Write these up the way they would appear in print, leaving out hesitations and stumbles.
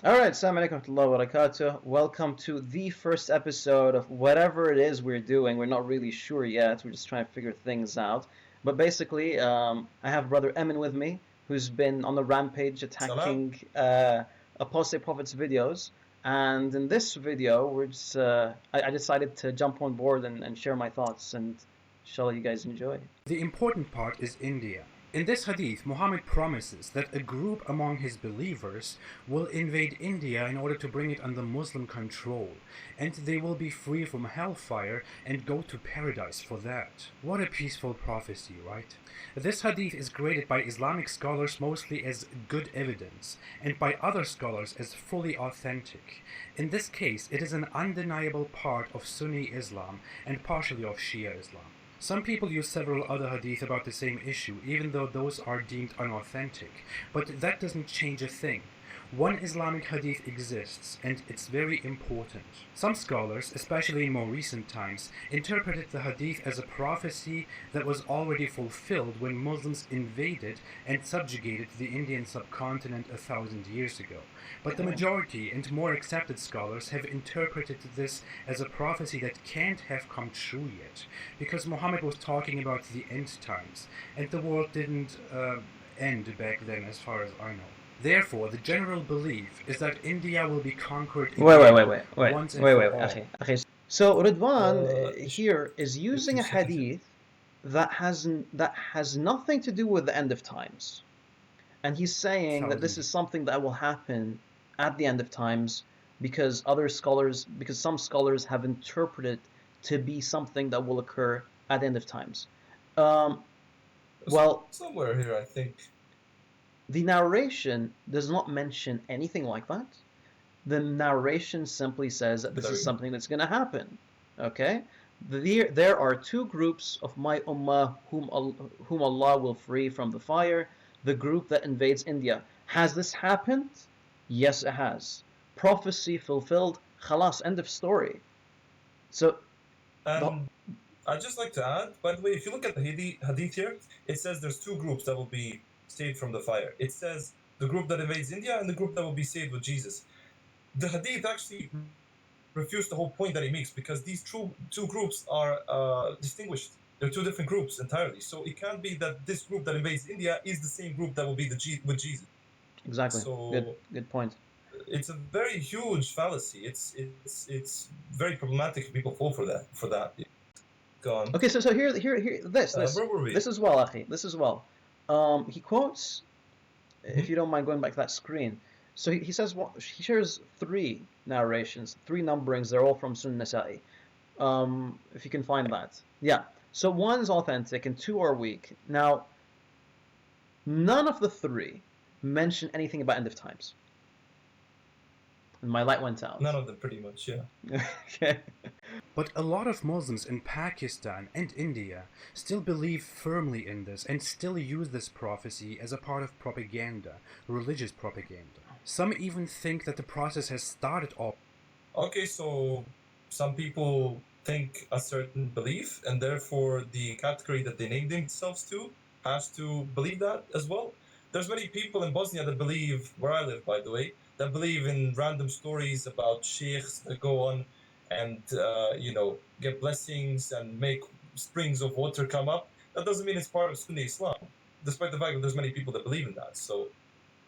Alright, Assalamu alaikum wa rahmatullahi wa barakatuh. Welcome to the first episode of whatever it is we're doing. We're not really sure yet. We're just trying to figure things out. But basically, I have brother Emin with me, who's been on the rampage Salam. attacking Apostate Prophet's videos. And in this video, I decided to jump on board and share my thoughts, and inshallah you guys enjoy. The important part is India. In this hadith, Muhammad promises that a group among his believers will invade India in order to bring it under Muslim control, and they will be free from hellfire and go to paradise for that. What a peaceful prophecy, right? This hadith is graded by Islamic scholars mostly as good evidence, and by other scholars as fully authentic. In this case, it is an undeniable part of Sunni Islam and partially of Shia Islam. Some people use several other hadith about the same issue, even though those are deemed unauthentic, but that doesn't change a thing. One Islamic hadith exists, and it's very important. Some scholars, especially in more recent times, interpreted the hadith as a prophecy that was already fulfilled when Muslims invaded and subjugated the Indian subcontinent 1,000 years ago. But the majority and more accepted scholars have interpreted this as a prophecy that can't have come true yet, because Muhammad was talking about the end times, and the world didn't end back then as far as I know. Therefore, the general belief is that India will be conquered again once and for all. Okay. So Ridwan If here is if using you a say hadith that has nothing to do with the end of times, and he's saying that this is something that will happen at the end of times because some scholars have interpreted to be something that will occur at the end of times. Um, well, somewhere here, I think. the narration does not mention anything like that. The narration simply says that this is something that's going to happen. Okay? There are two groups of my ummah whom Allah will free from the fire. The group that invades India. Has this happened? Yes, it has. Prophecy fulfilled. Khalas, end of story. So, And I'd just like to add, by the way, if you look at the hadith here, it says there's two groups that will be saved from the fire. It says the group that invades India and the group that will be saved with Jesus. The hadith actually refutes the whole point that he makes, because these two groups are distinguished. They're two different groups entirely. So it can't be that this group that invades India is the same group that will be with Jesus. exactly. So Good point. it's a very huge fallacy. It's very problematic if people fall for that. Go on. Okay, so here this Where were we? this as well, Akhi. This as well. He quotes, if you don't mind going back to that screen. So he says he shares three narrations, three numberings. They're all from Sunan Nasa'i. If you can find that, yeah. So one's authentic and two are weak. Now, none of the three mention anything about end of times. And my light went out. None of them, pretty much, yeah. Okay. But a lot of Muslims in Pakistan and India still believe firmly in this and still use this prophecy as a part of propaganda, religious propaganda. Some even think that the process has started off. Okay, so some people think a certain belief, and therefore the category that they name themselves to has to believe that as well. There's many people in Bosnia that believe, where I live, by the way, that believe in random stories about sheikhs that go on and get blessings and make springs of water come up. That doesn't mean it's part of Sunni Islam, despite the fact that there's many people that believe in that. So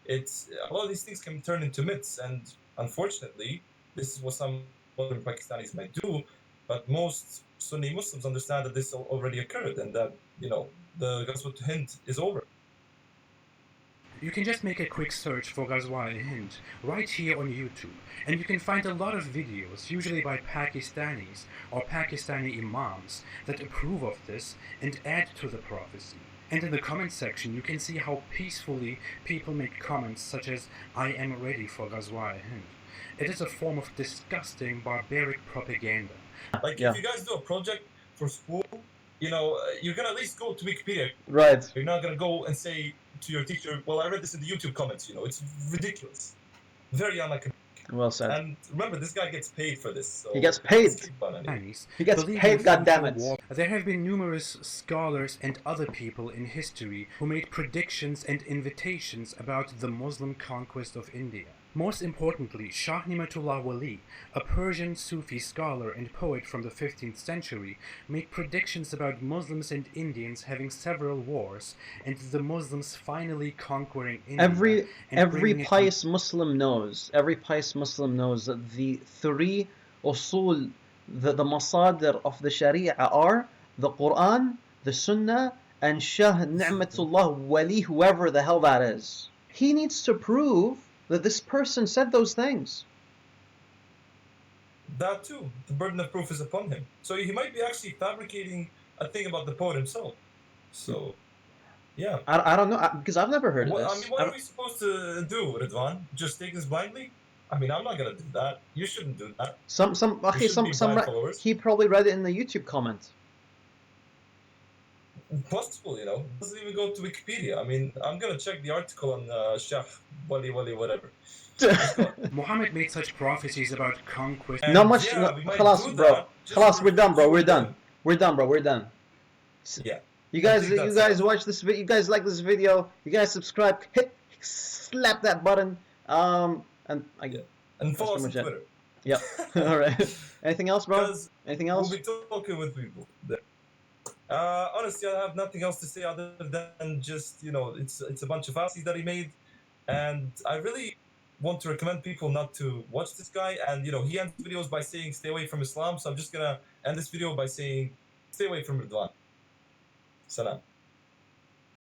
it's a lot of these things can turn into myths, and unfortunately, this is what some modern Pakistanis might do. But most Sunni Muslims understand that this already occurred, and that the Ghazwa-e-Hind is over. You can just make a quick search for Ghazwa-e-Hind right here on YouTube, and you can find a lot of videos, usually by Pakistanis or Pakistani imams, that approve of this and add to the prophecy. And in the comment section, you can see how peacefully people make comments such as, "I am ready for Ghazwa-e-Hind." It is a form of disgusting, barbaric propaganda. Like, Yeah. if you guys do a project for school, you're gonna at least go to Wikipedia. Right. You're not gonna go and say to your teacher, "Well, I read this in the YouTube comments." It's ridiculous, very unacademic. Well said. And remember, this guy gets paid for this. So He gets paid. let's keep on anyway. He gets Believe paid, in goddammit. future war. There have been numerous scholars and other people in history who made predictions and invitations about the Muslim conquest of India. Most importantly, Shah Ni'matullah Wali, a Persian Sufi scholar and poet from the 15th century, made predictions about Muslims and Indians having several wars, and the Muslims finally conquering India. Every pious Muslim knows that the three usul, the masadir of the Sharia are the Quran, the Sunnah, and Shah Ni'matullah Wali, whoever the hell that is. He needs to prove that this person said those things. That too, the burden of proof is upon him. So he might be actually fabricating a thing about the poet himself. So, yeah. I don't know, because I've never heard of this. I mean, what are we supposed to do, Ridwan? Just take this blindly? I mean, I'm not gonna do that. You shouldn't do that. He probably read it in the YouTube comment. Possible, you know. It doesn't even go to Wikipedia. I mean, I'm gonna check the article on Shah Wali whatever. Muhammad made such prophecies about conquest. Not much. Khalas, bro. Khalas, we're done, bro. We're done. We're done, bro. We're done. Yeah. You guys watch this video. You guys like this video. You guys subscribe. Slap that button. And follow us on Twitter. Yeah. All right. Anything else, bro? Anything else? We'll be talking with people. Honestly, I have nothing else to say other than just, you know, it's a bunch of fallacies that he made, and I really want to recommend people not to watch this guy. And you know, he ends videos by saying stay away from Islam, so I'm just gonna end this video by saying stay away from Ridwan. Salam.